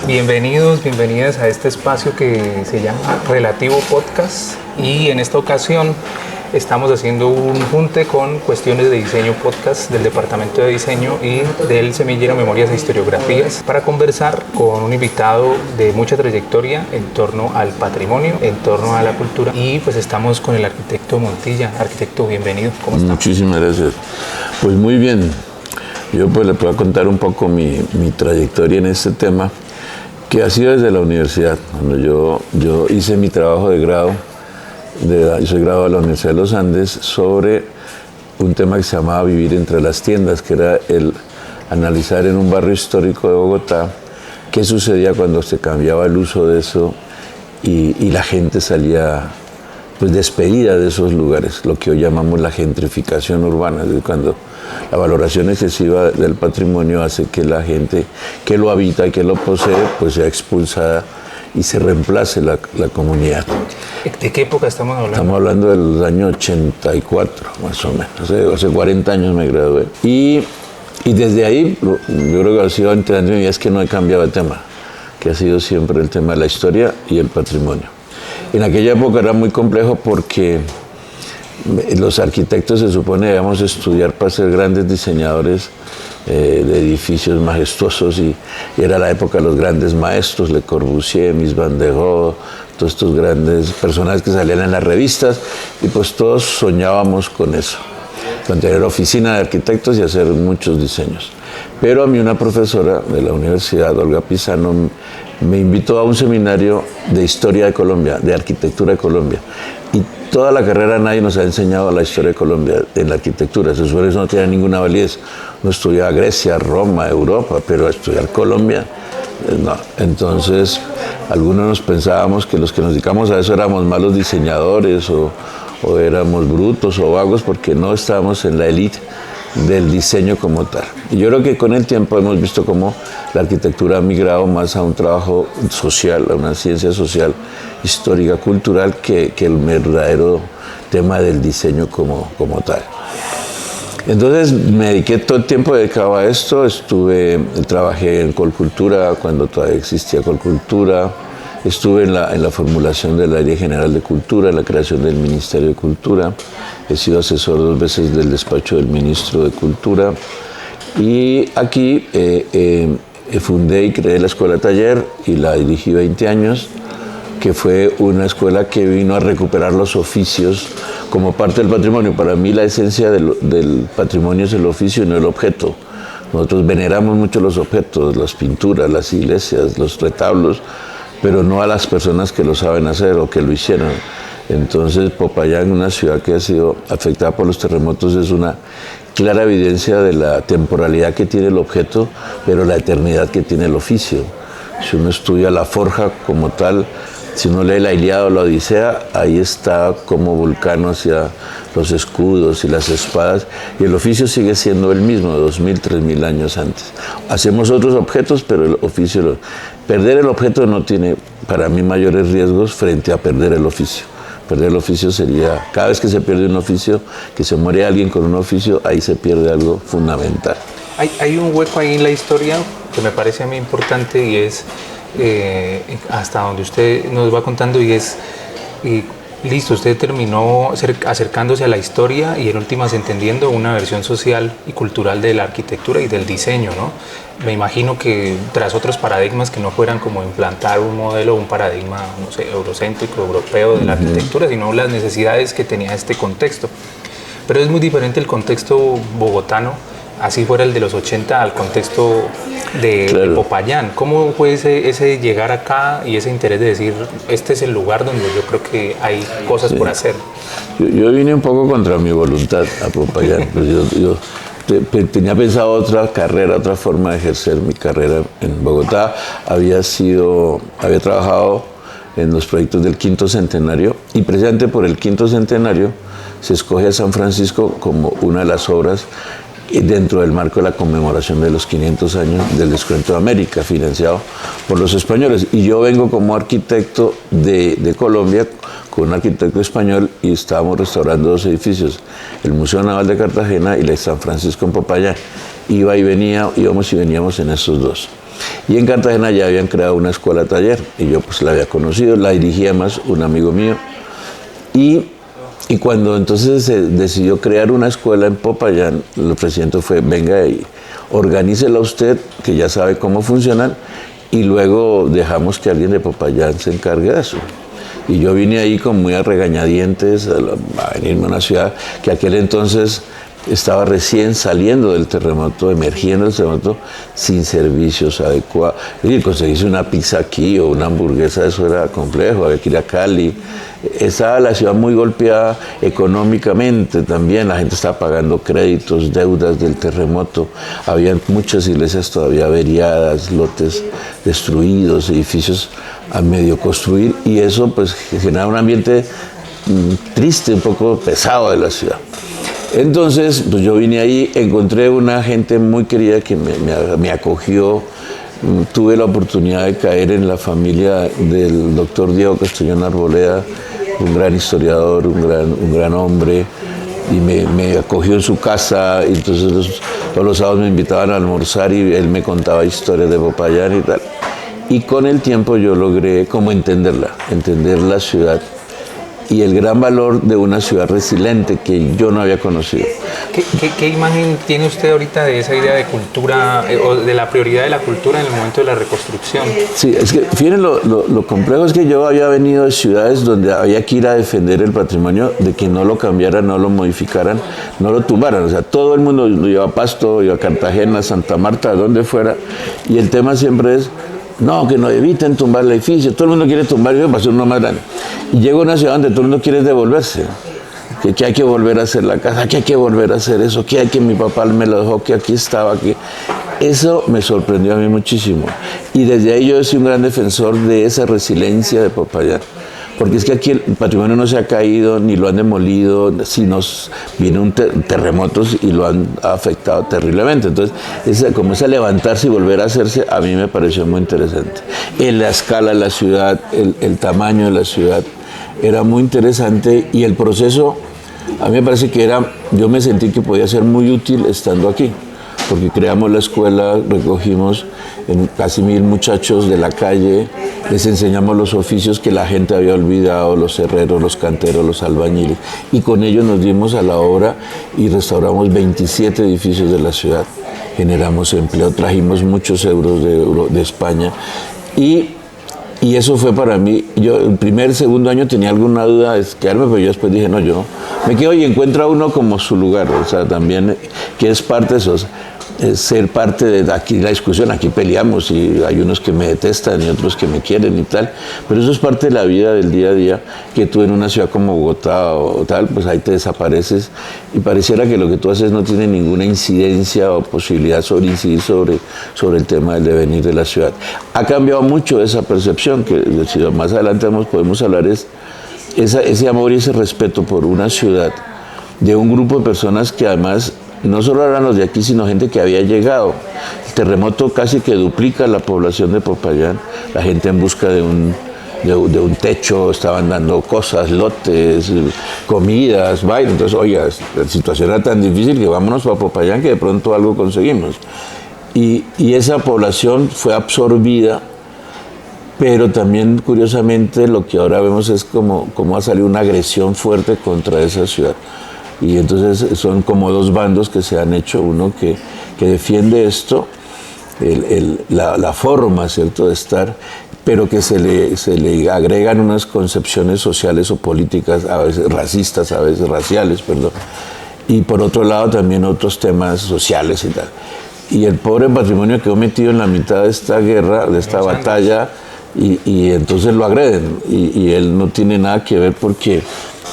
Bienvenidos, bienvenidas a este espacio que se llama Relativo Podcast, y en esta ocasión estamos haciendo un junte con Cuestiones de Diseño Podcast del Departamento de Diseño y del Semillero Memorias e Historiografías para conversar con un invitado de mucha trayectoria en torno al patrimonio, en torno a la cultura, y pues estamos con el arquitecto Montilla. Arquitecto, bienvenido. ¿Cómo está? Muchísimas gracias. Pues muy bien. Yo pues le puedo contar un poco mi trayectoria en este tema, que ha sido desde la universidad. Cuando yo hice mi trabajo de grado, yo soy graduado de la Universidad de los Andes, sobre un tema que se llamaba Vivir entre las tiendas, que era el analizar en un barrio histórico de Bogotá qué sucedía cuando se cambiaba el uso de eso y la gente salía pues despedida de esos lugares, lo que hoy llamamos la gentrificación urbana, es decir, cuando la valoración excesiva del patrimonio hace que la gente que lo habita y que lo posee pues sea expulsada y se reemplace la comunidad. ¿De qué época estamos hablando? Estamos hablando del año 84, más o menos. Hace 40 años me gradué. Y desde ahí, yo creo que ha sido entre años y es que no he cambiado de tema, que ha sido siempre el tema de la historia y el patrimonio. En aquella época era muy complejo porque los arquitectos se supone que debíamos estudiar para ser grandes diseñadores de edificios majestuosos y era la época de los grandes maestros, Le Corbusier, Mies van der Rohe, todos estos grandes personajes que salían en las revistas y pues todos soñábamos con eso, con tener oficina de arquitectos y hacer muchos diseños. Pero a mí una profesora de la universidad, Olga Pisano, me invitó a un seminario de historia de Colombia, de arquitectura de Colombia. Y toda la carrera nadie nos ha enseñado la historia de Colombia en la arquitectura. Eso no tiene ninguna validez. Uno estudiaba Grecia, Roma, Europa, pero estudiar Colombia, no. Entonces, algunos nos pensábamos que los que nos dedicamos a eso éramos malos diseñadores o éramos brutos o vagos porque no estábamos en la élite del diseño como tal. Y yo creo que con el tiempo hemos visto cómo la arquitectura ha migrado más a un trabajo social, a una ciencia social, histórica, cultural, que el verdadero tema del diseño como tal. Entonces me dediqué todo el tiempo dedicado a esto, trabajé en Colcultura cuando todavía existía Colcultura, estuve en la formulación del Área General de Cultura, en la creación del Ministerio de Cultura, he sido asesor 2 veces del despacho del Ministro de Cultura y aquí fundé y creé la Escuela Taller y la dirigí 20 años, que fue una escuela que vino a recuperar los oficios como parte del patrimonio. Para mí la esencia del patrimonio es el oficio y no el objeto. Nosotros veneramos mucho los objetos, las pinturas, las iglesias, los retablos, pero no a las personas que lo saben hacer o que lo hicieron. Entonces Popayán, una ciudad que ha sido afectada por los terremotos, es una clara evidencia de la temporalidad que tiene el objeto, pero la eternidad que tiene el oficio. Si uno estudia la forja como tal, si uno lee la Ilíada o la Odisea, ahí está como Vulcano hacia los escudos y las espadas, y el oficio sigue siendo el mismo, 2000, 3000 años antes. Hacemos otros objetos, pero el oficio, perder el objeto no tiene para mí mayores riesgos frente a perder el oficio. Perder el oficio sería, cada vez que se pierde un oficio, que se muere alguien con un oficio, ahí se pierde algo fundamental. Hay un hueco ahí en la historia que me parece a mí importante y es hasta donde usted nos va contando y es, listo, usted terminó acercándose a la historia y en últimas entendiendo una versión social y cultural de la arquitectura y del diseño, ¿no? Me imagino que tras otros paradigmas que no fueran como implantar un modelo, un paradigma, no sé, eurocéntrico, europeo de la arquitectura, sino las necesidades que tenía este contexto. Pero es muy diferente el contexto bogotano, así fuera el de los 80, al contexto de Popayán. ¿Cómo fue ese llegar acá y ese interés de decir, este es el lugar donde yo creo que hay cosas por hacer? Yo vine un poco contra mi voluntad a Popayán. Pues yo tenía pensado otra carrera, otra forma de ejercer mi carrera en Bogotá. Había trabajado en los proyectos del quinto centenario y precisamente por el quinto centenario se escoge a San Francisco como una de las obras dentro del marco de la conmemoración de los 500 años del descubrimiento de América, financiado por los españoles. Y yo vengo como arquitecto de Colombia, con un arquitecto español, y estábamos restaurando 2 edificios, el Museo Naval de Cartagena y la San Francisco en Popayán. Íbamos y veníamos en esos 2. Y en Cartagena ya habían creado una escuela taller y yo pues la había conocido, la dirigía más un amigo mío. Y cuando entonces se decidió crear una escuela en Popayán, el ofrecimiento fue, venga y organícela usted, que ya sabe cómo funcionan, y luego dejamos que alguien de Popayán se encargue de eso. Y yo vine ahí con muy a regañadientes a venirme a una ciudad que aquel entonces estaba recién saliendo del terremoto, emergiendo del terremoto, sin servicios adecuados. Es decir, conseguirse una pizza aquí o una hamburguesa, eso era complejo, había que ir a Cali. Estaba la ciudad muy golpeada económicamente también, la gente estaba pagando créditos, deudas del terremoto, había muchas iglesias todavía averiadas, lotes destruidos, edificios a medio construir, y eso pues generaba un ambiente triste, un poco pesado de la ciudad. Entonces, pues yo vine ahí, encontré una gente muy querida que me acogió. Tuve la oportunidad de caer en la familia del doctor Diego Castellón Arboleda, un gran historiador, un gran hombre, y me acogió en su casa, y entonces todos los sábados me invitaban a almorzar y él me contaba historias de Popayán y tal. Y con el tiempo yo logré como entender la ciudad y el gran valor de una ciudad resiliente que yo no había conocido. ¿Qué imagen tiene usted ahorita de esa idea de cultura o de la prioridad de la cultura en el momento de la reconstrucción? Sí, es que fíjense lo complejo es que yo había venido de ciudades donde había que ir a defender el patrimonio, de que no lo cambiaran, no lo modificaran, no lo tumbaran. O sea, todo el mundo iba a Pasto, iba a Cartagena, Santa Marta, donde fuera, y el tema siempre es, no, que no eviten tumbar el edificio, todo el mundo quiere tumbar para hacer uno más grande. Y llega a una ciudad donde todo el mundo quiere devolverse, que hay que volver a hacer la casa, que hay que volver a hacer eso, que hay que mi papá me lo dejó, que aquí estaba, que... Eso me sorprendió a mí muchísimo. Y desde ahí yo he sido un gran defensor de esa resiliencia de Popayán. Porque es que aquí el patrimonio no se ha caído, ni lo han demolido, si nos vienen terremotos y lo han afectado terriblemente. Entonces, como ese levantarse y volver a hacerse, a mí me pareció muy interesante. En la escala de la ciudad, el tamaño de la ciudad, era muy interesante, y el proceso, a mí me parece que yo me sentí que podía ser muy útil estando aquí, porque creamos la escuela, recogimos casi 1000 muchachos de la calle, les enseñamos los oficios que la gente había olvidado, los herreros, los canteros, los albañiles, y con ellos nos dimos a la obra y restauramos 27 edificios de la ciudad, generamos empleo, trajimos muchos euros de España, y eso fue para mí. Yo el segundo año tenía alguna duda de quedarme, pero yo después dije, no, yo me quedo y encuentro a uno como su lugar, o sea, también que es parte de eso, ser parte de aquí la discusión. Aquí peleamos y hay unos que me detestan y otros que me quieren y tal, pero eso es parte de la vida del día a día, que tú en una ciudad como Bogotá o tal, pues ahí te desapareces y pareciera que lo que tú haces no tiene ninguna incidencia o posibilidad sobre incidir sobre el tema del devenir de la ciudad. Ha cambiado mucho esa percepción, que si más adelante podemos hablar, es ese amor y ese respeto por una ciudad de un grupo de personas que además no solo eran los de aquí, sino gente que había llegado. El terremoto casi que duplica la población de Popayán, la gente en busca de un techo, estaban dando cosas, lotes, comidas, vainas. Entonces, oiga, la situación era tan difícil que vámonos para Popayán que de pronto algo conseguimos. Y esa población fue absorbida, pero también curiosamente lo que ahora vemos es cómo ha salido una agresión fuerte contra esa ciudad. Y entonces son como dos bandos que se han hecho, uno que defiende esto, la forma, ¿cierto?, de estar, pero que se le agregan unas concepciones sociales o políticas, a veces racistas, a veces raciales, perdón, y por otro lado también otros temas sociales y tal. Y el pobre patrimonio quedó metido en la mitad de esta guerra, de esta batalla, y entonces lo agreden, y él no tiene nada que ver, porque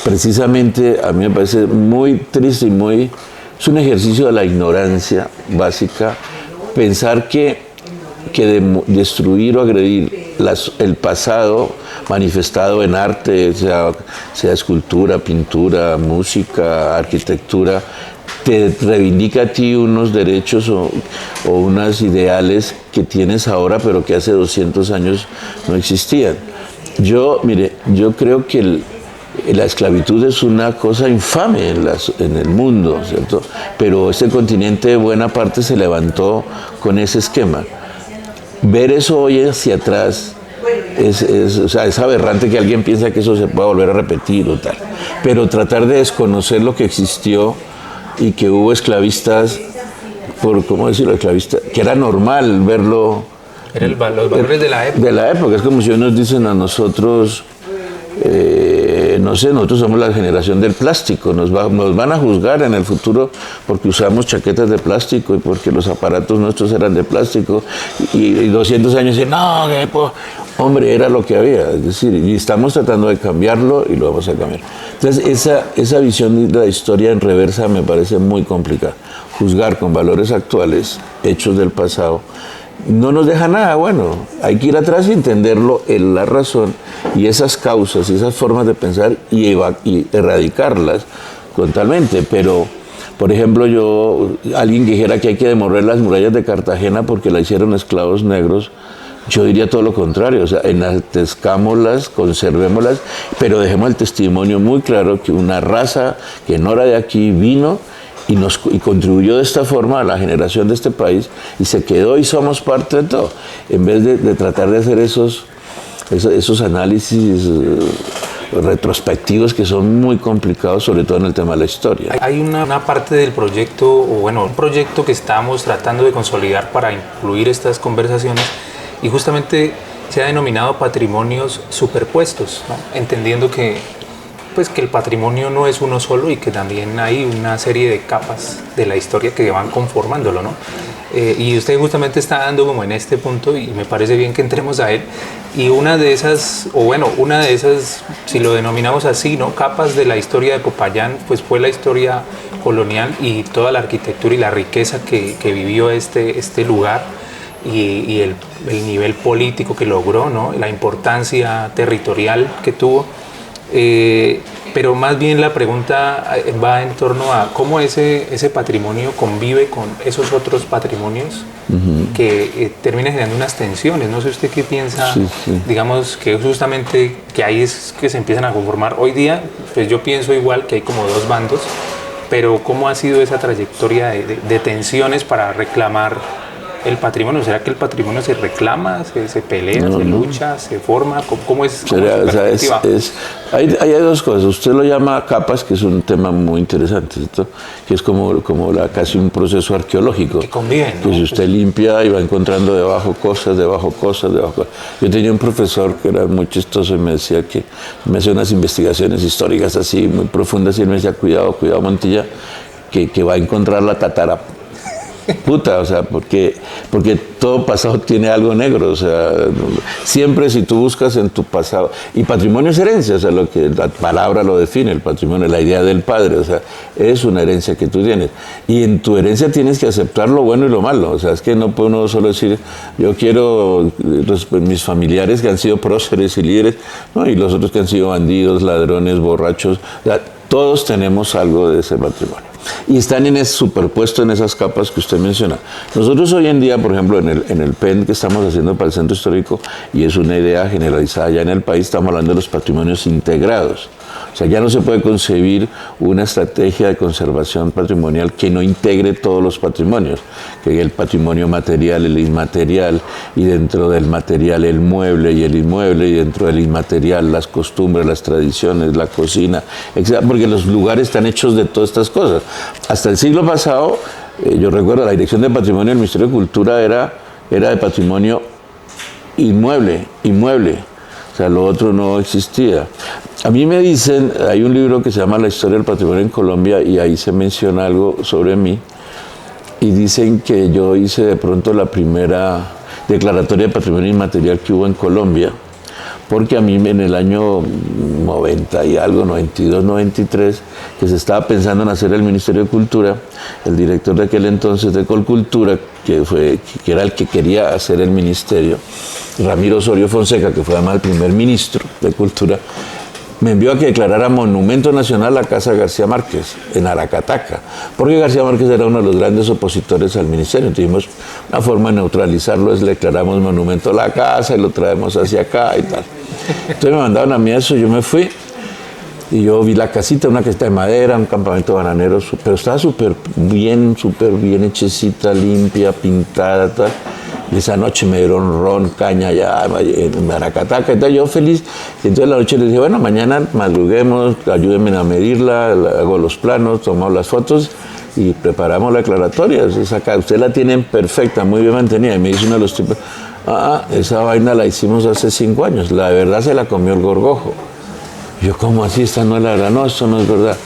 precisamente a mí me parece muy triste y es un ejercicio de la ignorancia básica pensar que destruir o agredir el pasado manifestado en arte, sea escultura, pintura, música, arquitectura, te reivindica a ti unos derechos o unos ideales que tienes ahora, pero que hace 200 años no existían. Yo creo que la esclavitud es una cosa infame en el mundo, ¿cierto? Pero este continente, buena parte, se levantó con ese esquema. ver eso hoy hacia atrás o sea, es aberrante que alguien piensa que eso se pueda volver a repetir o tal. Pero tratar de desconocer lo que existió y que hubo esclavistas, ¿cómo decirlo? Esclavistas, que era normal verlo. Eran los valores de la época. De la época, es como si hoy nos dicen a nosotros, no sé, nosotros somos la generación del plástico, nos van a juzgar en el futuro porque usamos chaquetas de plástico y porque los aparatos nuestros eran de plástico y 200 años dicen, no, hombre, era lo que había, es decir, y estamos tratando de cambiarlo y lo vamos a cambiar. Entonces, esa visión de la historia en reversa me parece muy complicada. Juzgar con valores actuales, hechos del pasado, no nos deja nada bueno. Hay que ir atrás y entenderlo en la razón y esas causas y esas formas de pensar y erradicarlas totalmente. Pero, por ejemplo, alguien que dijera que hay que demoler las murallas de Cartagena porque la hicieron esclavos negros, yo diría todo lo contrario, o sea, enaltezcámoslas, conservémoslas, pero dejemos el testimonio muy claro que una raza que no era de aquí vino y contribuyó de esta forma a la generación de este país y se quedó y somos parte de todo, en vez de tratar de hacer esos análisis retrospectivos que son muy complicados, sobre todo en el tema de la historia. Hay una parte del proyecto, o bueno, un proyecto que estamos tratando de consolidar para incluir estas conversaciones y justamente se ha denominado patrimonios superpuestos, ¿no? Entendiendo que el patrimonio no es uno solo y que también hay una serie de capas de la historia que van conformándolo, ¿no? Y usted justamente está dando como en este punto y me parece bien que entremos a él. Y una de esas, si lo denominamos así, ¿no? Capas de la historia de Popayán, pues fue la historia colonial y toda la arquitectura y la riqueza que vivió este lugar y el nivel político que logró, ¿no? La importancia territorial que tuvo. Pero más bien la pregunta va en torno a cómo ese patrimonio convive con esos otros patrimonios que terminan generando unas tensiones. No sé usted qué piensa, sí. Digamos que justamente que ahí es que se empiezan a conformar. Hoy día, pues yo pienso igual que hay como dos bandos, pero ¿cómo ha sido esa trayectoria de tensiones para reclamar el patrimonio? ¿Será que el patrimonio se reclama, se pelea, se lucha, se forma? ¿Cómo es su perspectiva? Hay dos cosas. Usted lo llama capas, que es un tema muy interesante, ¿cierto? Que es como casi un proceso arqueológico. Que conviven, ¿no? Que si usted limpia y va encontrando debajo cosas. Yo tenía un profesor que era muy chistoso y me decía que me hacía unas investigaciones históricas así muy profundas y él me decía, cuidado Montilla, que va a encontrar la tatara puta, o sea, porque todo pasado tiene algo negro, o sea, siempre si tú buscas en tu pasado, y patrimonio es herencia, o sea, lo que la palabra lo define, el patrimonio, la idea del padre, o sea, es una herencia que tú tienes, y en tu herencia tienes que aceptar lo bueno y lo malo, o sea, es que no puede uno solo decir, yo quiero mis familiares que han sido próceres y líderes, ¿no? Y los otros que han sido bandidos, ladrones, borrachos, o sea, todos tenemos algo de ese patrimonio. Y están superpuestos en esas capas que usted menciona. Nosotros hoy en día, por ejemplo, en el PEN que estamos haciendo para el Centro Histórico, y es una idea generalizada ya en el país, estamos hablando de los patrimonios integrados. O sea, ya no se puede concebir una estrategia de conservación patrimonial que no integre todos los patrimonios, que el patrimonio material, el inmaterial, y dentro del material el mueble y el inmueble, y dentro del inmaterial las costumbres, las tradiciones, la cocina, etc. Porque los lugares están hechos de todas estas cosas. Hasta el siglo pasado, yo recuerdo, la Dirección de Patrimonio del Ministerio de Cultura era de patrimonio inmueble. O sea, lo otro no existía. A mí me dicen, hay un libro que se llama La historia del patrimonio en Colombia y ahí se menciona algo sobre mí y dicen que yo hice de pronto la primera declaratoria de patrimonio inmaterial que hubo en Colombia, porque a mí en el año 90 y algo, 92, 93, que se estaba pensando en hacer el Ministerio de Cultura, el director de aquel entonces de Colcultura, que era el que quería hacer el ministerio, Ramiro Osorio Fonseca, que fue además el primer ministro de Cultura, me envió a que declarara Monumento Nacional la Casa García Márquez, en Aracataca, porque García Márquez era uno de los grandes opositores al ministerio. Tuvimos una forma de neutralizarlo, le declaramos Monumento a la Casa y lo traemos hacia acá y tal. Entonces me mandaron a mí eso, yo me fui y yo vi la casita, una casita de madera, un campamento bananero, pero estaba súper bien hechecita, limpia, pintada, tal. Y esa noche me dieron ron, caña allá en Maracataca, entonces yo feliz. Y entonces la noche les dije, bueno, mañana madruguemos, ayúdenme a medirla, hago los planos, tomamos las fotos y preparamos la declaratoria. Usted la tienen perfecta, muy bien mantenida. Y me dice uno de los tipos, esa vaina la hicimos hace 5 años, la verdad se la comió el gorgojo. Yo, ¿cómo así? Esta no es la verdad. No, esto no es verdad.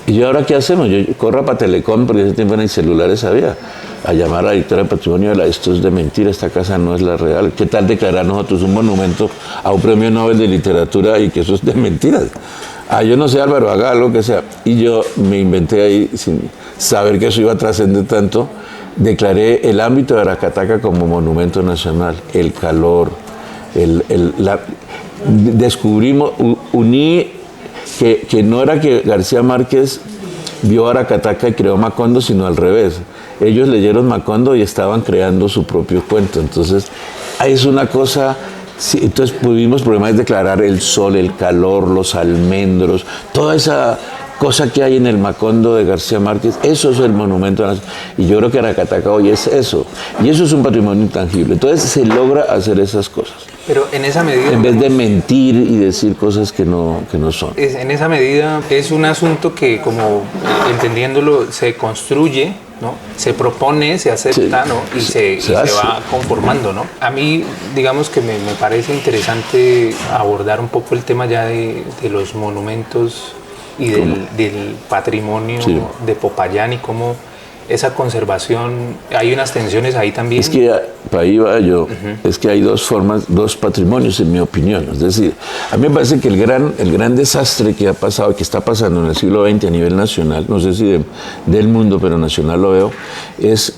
Y yo, ¿ahora qué hacemos? Yo corro para Telecom, porque ese tiempo ni celulares había, a llamar a la directora de patrimonio, esto es de mentira, esta casa no es la real. ¿Qué tal declarar nosotros un monumento a un premio Nobel de literatura y que eso es de mentiras? Yo no sé, Álvaro, haga algo que sea. Y yo me inventé ahí, sin saber que eso iba a trascender tanto, declaré el ámbito de Aracataca como monumento nacional. El calor, descubrimos, uní que no era que García Márquez vio Aracataca y creó Macondo, sino al revés. Ellos leyeron Macondo y estaban creando su propio cuento. Entonces, es una cosa. Sí, entonces pudimos, por ejemplo, declarar el sol, el calor, los almendros, toda esa cosa que hay en el Macondo de García Márquez, eso es el monumento nacional. Y yo creo que Aracataca hoy es eso. Y eso es un patrimonio intangible. Entonces se logra hacer esas cosas. Pero en esa medida... En vez de mentir y decir cosas que no son. En esa medida es un asunto que, como entendiéndolo, se construye, ¿no? Se propone, se acepta, sí, ¿no? Y se va conformando, ¿no? A mí, digamos que me parece interesante abordar un poco el tema ya de los monumentos y del patrimonio, sí, de Popayán y cómo esa conservación, hay unas tensiones ahí también. Es que para ahí va yo, es que hay dos patrimonios en mi opinión. Es decir, a mí me parece que el gran desastre que ha pasado, que está pasando en el siglo XX a nivel nacional, no sé si del mundo, pero nacional lo veo, es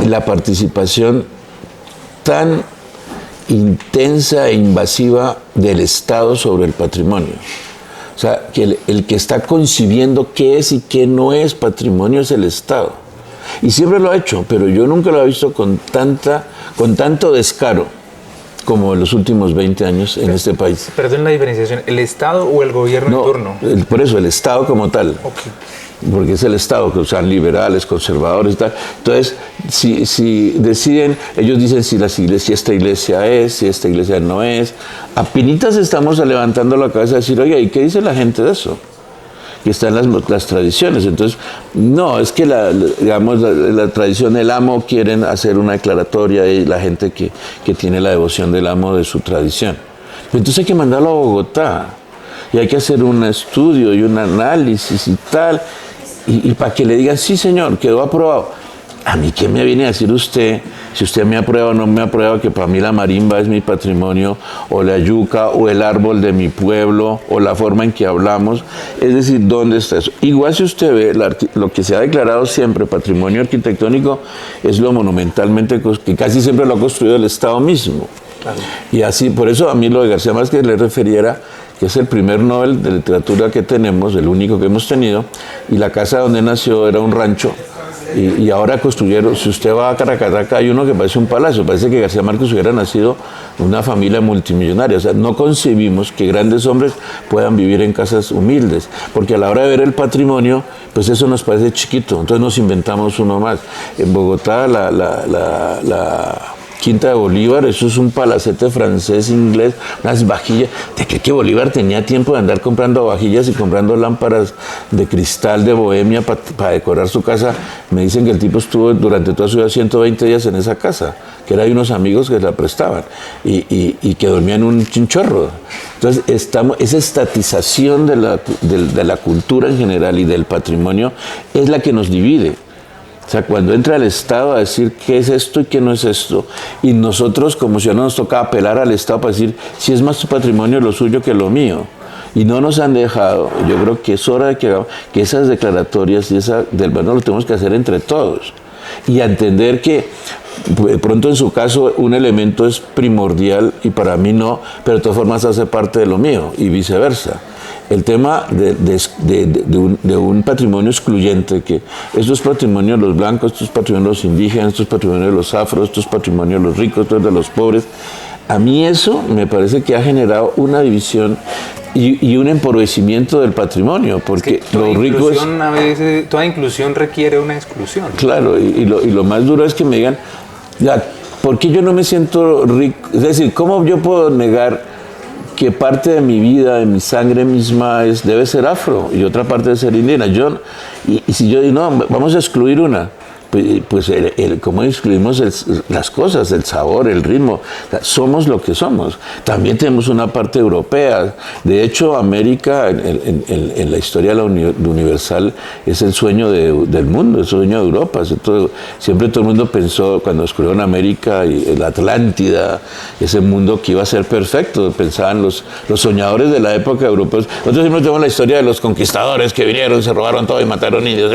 la participación tan intensa e invasiva del Estado sobre el patrimonio. O sea, que el que está concibiendo qué es y qué no es patrimonio es el Estado. Y siempre lo ha hecho, pero yo nunca lo he visto con tanto descaro como en los últimos 20 años en este país. Perdón la diferenciación, ¿el Estado o el gobierno en turno? Por eso, el Estado como tal. Okay. Porque es el Estado, que sean liberales, conservadores y tal. Entonces, si deciden, ellos dicen si esta iglesia es, si esta iglesia no es. Apenitas estamos levantando la cabeza a decir, oiga, ¿y qué dice la gente de eso? Que están las tradiciones. Entonces, no, es que la tradición del amo quieren hacer una declaratoria y la gente que tiene la devoción del amo de su tradición. Entonces hay que mandarlo a Bogotá y hay que hacer un estudio y un análisis y tal, y para que le digan, sí señor, quedó aprobado. A mí, ¿qué me viene a decir usted? Si usted me aprueba o no me aprueba, que para mí la marimba es mi patrimonio, o la yuca, o el árbol de mi pueblo, o la forma en que hablamos. Es decir, ¿dónde está eso? Igual si usted ve lo que se ha declarado siempre patrimonio arquitectónico, es lo monumentalmente, que casi siempre lo ha construido el Estado mismo. Claro. Y así, por eso a mí lo de García Márquez le referiera, que es el primer Nobel de literatura que tenemos, el único que hemos tenido, y la casa donde nació era un rancho. Y ahora construyeron, si usted va a Caracataca, hay uno que parece un palacio, parece que García Márquez hubiera nacido en una familia multimillonaria. O sea, no concebimos que grandes hombres puedan vivir en casas humildes, porque a la hora de ver el patrimonio, pues eso nos parece chiquito, entonces nos inventamos uno más. En Bogotá, la Quinta de Bolívar, eso es un palacete francés, inglés, unas vajillas. ¿De qué que Bolívar tenía tiempo de andar comprando vajillas y comprando lámparas de cristal de Bohemia para decorar su casa? Me dicen que el tipo estuvo durante toda su vida 120 días en esa casa, que era de unos amigos que la prestaban y que dormían en un chinchorro. Entonces, esa estatización de la cultura en general y del patrimonio es la que nos divide. O sea, cuando entra el Estado a decir qué es esto y qué no es esto, y nosotros como ciudadanos nos toca apelar al Estado para decir si es más tu patrimonio lo suyo que lo mío, y no nos han dejado, yo creo que es hora de que esas declaratorias y del bueno lo tenemos que hacer entre todos, y a entender que de pronto en su caso un elemento es primordial y para mí no, pero de todas formas hace parte de lo mío, y viceversa. El tema de un patrimonio excluyente, que estos patrimonios de los blancos, estos patrimonios de los indígenas, estos patrimonios de los afros, estos patrimonios de los ricos, estos de los pobres, a mí eso me parece que ha generado una división y un empobrecimiento del patrimonio, porque es que los ricos... A veces, toda inclusión requiere una exclusión. Claro, y lo más duro es que me digan, ya, ¿por qué yo no me siento rico? Es decir, ¿cómo yo puedo negar que parte de mi vida, de mi sangre misma, debe ser afro y otra parte debe ser indígena? Y si yo digo, no, vamos a excluir una, pues cómo excluimos las cosas, el sabor, el ritmo. O sea, somos lo que somos. También tenemos una parte europea. De hecho, América, en la historia universal, es el sueño del mundo, el sueño de Europa. Siempre todo el mundo pensó, cuando descubrieron América y la Atlántida, ese mundo que iba a ser perfecto. Pensaban los soñadores de la época europeos. Nosotros siempre tenemos la historia de los conquistadores que vinieron, se robaron todo y mataron indios.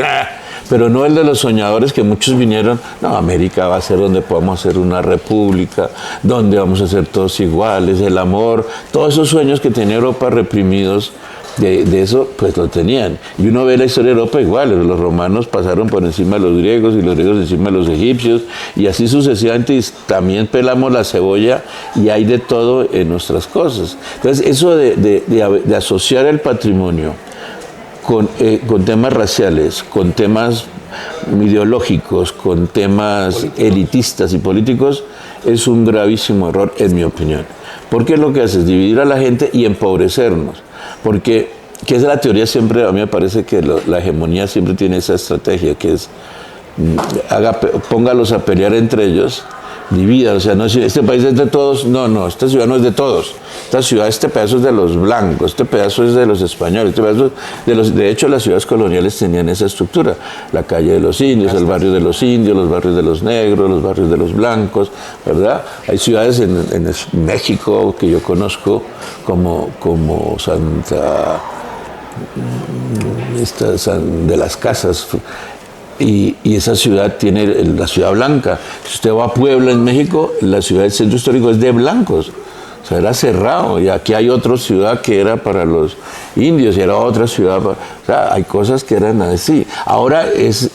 Pero no el de los soñadores que muchos vinieron, no, América va a ser donde podamos hacer una república, donde vamos a ser todos iguales, el amor, todos esos sueños que tenía Europa reprimidos, de eso pues lo tenían. Y uno ve la historia de Europa igual, los romanos pasaron por encima de los griegos y los griegos encima de los egipcios, y así sucesivamente, y también pelamos la cebolla y hay de todo en nuestras cosas. Entonces eso de asociar el patrimonio con temas raciales, con temas ideológicos, con temas elitistas y políticos, es un gravísimo error, en mi opinión. Porque lo que hace es dividir a la gente y empobrecernos. Porque, que es la teoría siempre, a mí me parece que la hegemonía siempre tiene esa estrategia, que es, póngalos a pelear entre ellos, divida, o sea, no, este país es de todos, no, esta ciudad no es de todos, esta ciudad, este pedazo es de los blancos, este pedazo es de los españoles, este pedazo de hecho las ciudades coloniales tenían esa estructura, la calle de los indios, el barrio de los indios, los barrios de los negros, los barrios de los blancos, ¿verdad? Hay ciudades en México que yo conozco como Santa de las Casas, y esa ciudad tiene la ciudad blanca. Si usted va a Puebla en México, la ciudad del centro histórico es de blancos, o sea, era cerrado, y aquí hay otra ciudad que era para los indios y era otra ciudad o sea, hay cosas que eran así. Ahora es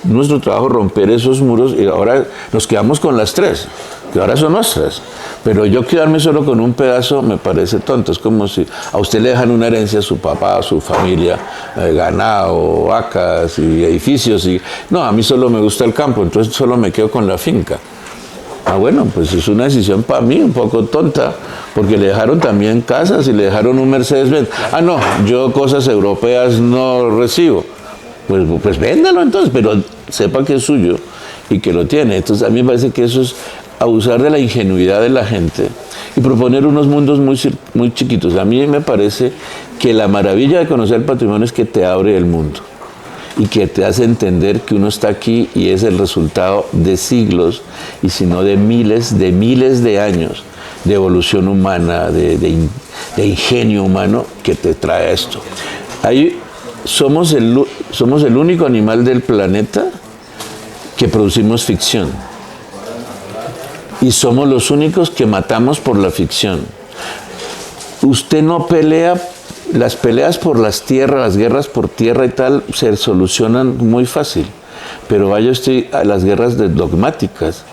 nuestro trabajo romper esos muros y ahora nos quedamos con las tres, que ahora son nuestras. Pero yo quedarme solo con un pedazo me parece tonto. Es como si a usted le dejan una herencia a su papá, a su familia, ganado, vacas y edificios. No, a mí solo me gusta el campo, entonces solo me quedo con la finca. Bueno, pues es una decisión para mí un poco tonta, porque le dejaron también casas y le dejaron un Mercedes-Benz. No, yo cosas europeas no recibo. Pues véndalo entonces, pero sepa que es suyo y que lo tiene. Entonces a mí me parece que eso es abusar de la ingenuidad de la gente y proponer unos mundos muy chiquitos. A mí me parece que la maravilla de conocer el patrimonio es que te abre el mundo y que te hace entender que uno está aquí y es el resultado de siglos y si no de miles de años de evolución humana, de ingenio humano que te trae esto. Somos el único animal del planeta que producimos ficción. Y somos los únicos que matamos por la ficción. Usted no pelea, las peleas por las tierras, las guerras por tierra y tal, se solucionan muy fácil. Pero vaya usted a las guerras dogmáticas.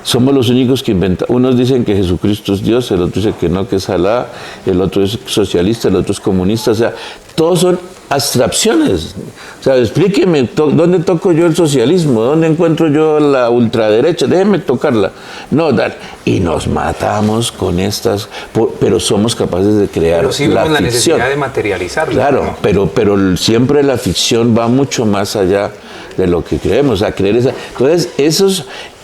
Somos los únicos que inventamos. Unos dicen que Jesucristo es Dios, el otro dice que no, que es Alá, el otro es socialista, el otro es comunista. O sea, todos son abstracciones. O sea, explíqueme, ¿dónde toco yo el socialismo? ¿Dónde encuentro yo la ultraderecha? Déjeme tocarla. No, tal. Y nos matamos con estas, pero somos capaces de crear pero sí la ficción. La necesidad de materializarlo. Claro, ¿no? pero siempre la ficción va mucho más allá de lo que creemos, o sea, creer esa. Entonces,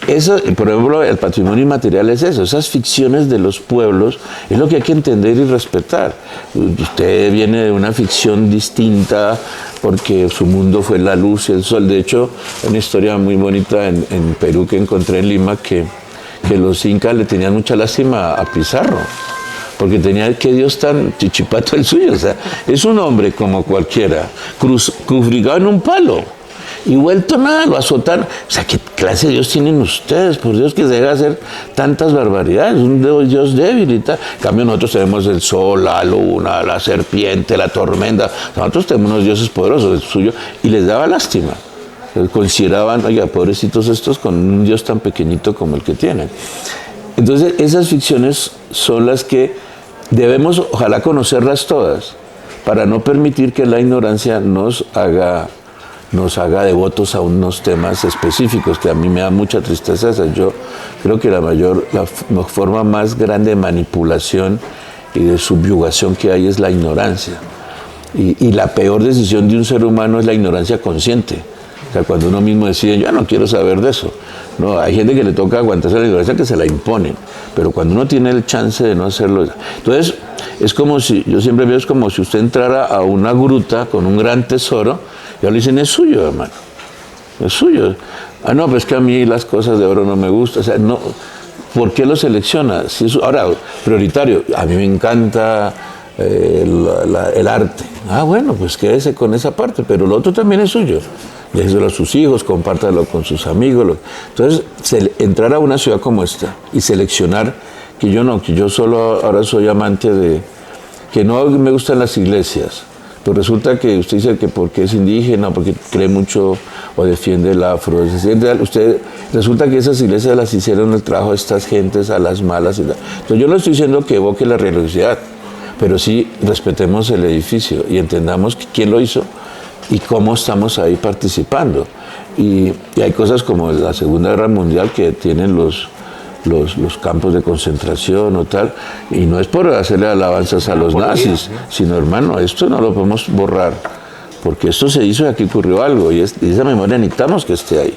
eso, por ejemplo, el patrimonio inmaterial es eso, esas ficciones de los pueblos, es lo que hay que entender y respetar. Usted viene de una ficción distinta porque su mundo fue la luz y el sol. De hecho, hay una historia muy bonita en Perú que encontré en Lima que los incas le tenían mucha lástima a Pizarro, porque tenía que Dios tan chichipato el suyo, o sea, es un hombre como cualquiera, crucificado en un palo. Y vuelto nada, lo azotaron. O sea, ¿qué clase de Dios tienen ustedes? Por Dios, que se deja hacer tantas barbaridades. Un Dios débil y tal. En cambio, nosotros tenemos el sol, la luna, la serpiente, la tormenta. Nosotros tenemos unos dioses poderosos, el suyo, y les daba lástima. Consideraban, oiga, pobrecitos estos con un Dios tan pequeñito como el que tienen. Entonces, esas ficciones son las que debemos, ojalá, conocerlas todas, para no permitir que la ignorancia nos haga nos haga devotos a unos temas específicos, que a mí me da mucha tristeza. Yo creo que la forma más grande de manipulación y de subyugación que hay es la ignorancia. Y la peor decisión de un ser humano es la ignorancia consciente. O sea, cuando uno mismo decide, yo no quiero saber de eso. No, hay gente que le toca aguantarse la ignorancia, que se la imponen. Pero cuando uno tiene el chance de no hacerlo... Entonces, es como si, yo siempre veo, es como si usted entrara a una gruta con un gran tesoro y ahora le dicen, es suyo, hermano. Es suyo. Ah, no, pues que a mí las cosas de oro no me gustan. O sea, no... ¿Por qué lo selecciona? Si es, ahora, prioritario, a mí me encanta el arte. Ah, bueno, pues quédese con esa parte, pero lo otro también es suyo. Déjeselo a sus hijos, compártalo con sus amigos. Entonces, entrar a una ciudad como esta y seleccionar, que yo solo ahora soy amante de, que no me gustan las iglesias, pero resulta que usted dice que porque es indígena, porque cree mucho o defiende el afro, resulta que esas iglesias las hicieron el trabajo de estas gentes a las malas. Entonces yo no estoy diciendo que evoque la religiosidad, pero sí respetemos el edificio y entendamos quién lo hizo y cómo estamos ahí participando. Y hay cosas como la Segunda Guerra Mundial que tienen los campos de concentración o tal, y no es por hacerle alabanzas a los nazis, sino, hermano, esto no lo podemos borrar, porque esto se hizo y aquí ocurrió algo, y esa memoria necesitamos que esté ahí.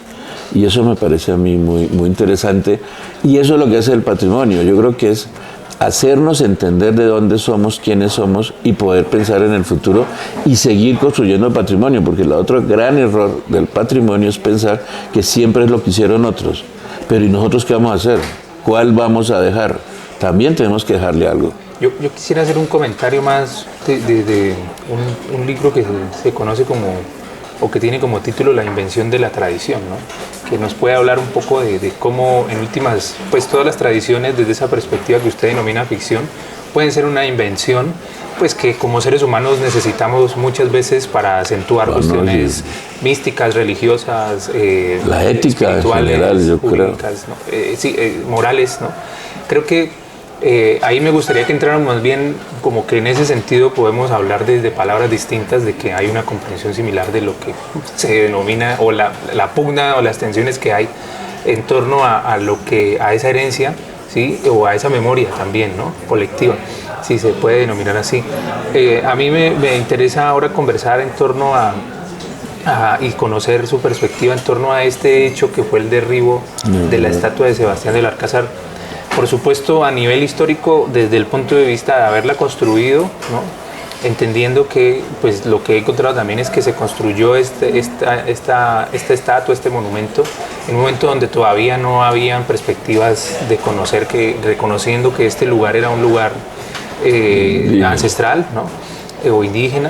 Y eso me parece a mí muy, muy interesante, y eso es lo que hace el patrimonio. Yo creo que es hacernos entender de dónde somos, quiénes somos, y poder pensar en el futuro y seguir construyendo el patrimonio, porque el otro gran error del patrimonio es pensar que siempre es lo que hicieron otros. Pero ¿y nosotros qué vamos a hacer? ¿Cuál vamos a dejar? También tenemos que dejarle algo. Yo quisiera hacer un comentario más de un libro que se conoce como, o que tiene como título La invención de la tradición, ¿no? Que nos puede hablar un poco de cómo, en últimas, pues todas las tradiciones, desde esa perspectiva que usted denomina ficción, pueden ser una invención, pues que como seres humanos necesitamos muchas veces para acentuar cuestiones místicas, religiosas, la ética en general, yo públicas, creo. ¿no? Morales, ¿no? Creo que ahí me gustaría que entráramos más bien como que en ese sentido podemos hablar desde palabras distintas, de que hay una comprensión similar de lo que se denomina, o la pugna o las tensiones que hay en torno a esa herencia, ¿sí? O a esa memoria también, ¿no? Colectiva, si se puede denominar así. A mí me interesa ahora conversar en torno y conocer su perspectiva en torno a este hecho que fue el derribo de la estatua de Sebastián del Alcázar. Por supuesto, a nivel histórico, desde el punto de vista de haberla construido, ¿no? Entendiendo que pues lo que he encontrado también es que se construyó esta estatua, este monumento, en un momento donde todavía no habían perspectivas de reconociendo que este lugar era un lugar ancestral, ¿no? O indígena.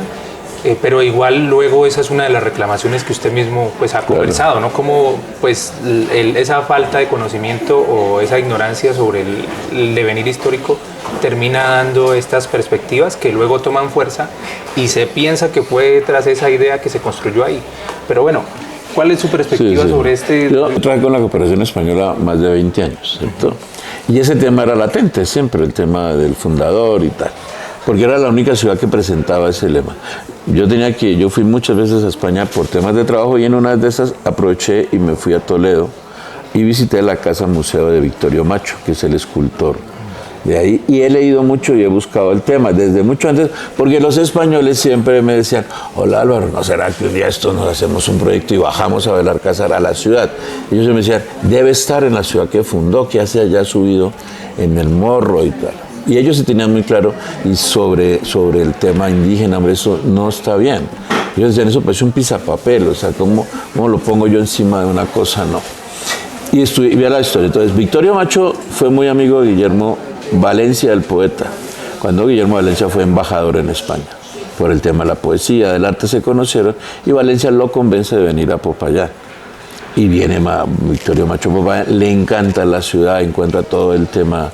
Pero igual luego esa es una de las reclamaciones que usted mismo pues ha conversado, ¿no? Como pues esa falta de conocimiento o esa ignorancia sobre el devenir histórico termina dando estas perspectivas que luego toman fuerza y se piensa que fue tras esa idea que se construyó ahí. Pero bueno, ¿cuál es su perspectiva sobre este...? Yo trabajé con la cooperación española más de 20 años, ¿cierto? Y ese tema era latente siempre, el tema del fundador y tal, porque era la única ciudad que presentaba ese lema. Yo fui muchas veces a España por temas de trabajo y en una de esas aproveché y me fui a Toledo y visité la casa museo de Victorio Macho, que es el escultor de ahí, y he leído mucho y he buscado el tema desde mucho antes, porque los españoles siempre me decían, hola Álvaro, ¿no será que un día nos hacemos un proyecto y bajamos a ver el Alcázar a la ciudad? Y ellos me decían, debe estar en la ciudad que fundó, que hace allá subido en el morro y tal. Y ellos se tenían muy claro y sobre el tema indígena, hombre, eso no está bien. Ellos decían, eso parece un pisapapel, o sea, ¿cómo lo pongo yo encima de una cosa? No. Y vi la historia. Entonces, Victorio Macho fue muy amigo de Guillermo Valencia, el poeta, cuando Guillermo Valencia fue embajador en España. Por el tema de la poesía, del arte se conocieron, y Valencia lo convence de venir a Popayán. Y viene Victorio Macho Popayán, le encanta la ciudad, encuentra todo el tema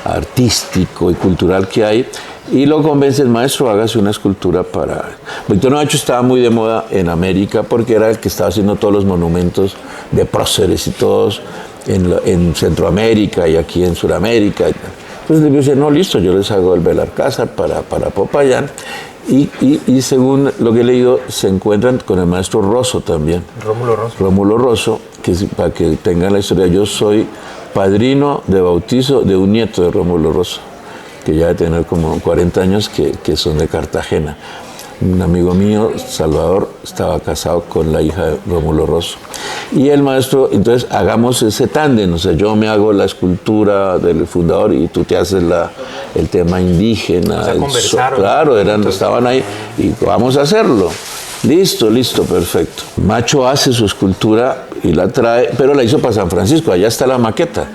artístico y cultural que hay, y lo convence el maestro, hágase una escultura para... Victorio Macho estaba muy de moda en América porque era el que estaba haciendo todos los monumentos de próceres y todos en Centroamérica y aquí en Sudamérica. Entonces le dije, no, listo, yo les hago el Belalcázar para Popayán. Y según lo que he leído, se encuentran con el maestro Rosso también. Rómulo Rosso. Rómulo Rosso, para que tengan la historia, yo soy padrino de bautizo de un nieto de Rómulo Rosso, que ya debe tener como 40 años, que son de Cartagena. Un amigo mío, Salvador, estaba casado con la hija de Rómulo Rosso. Y el maestro, entonces hagamos ese tándem, o sea, yo me hago la escultura del fundador y tú te haces el tema indígena. O sea, conversaron. Claro, estaban ahí y vamos a hacerlo. Listo, perfecto. Macho hace su escultura y la trae, pero la hizo para San Francisco, allá está la maqueta.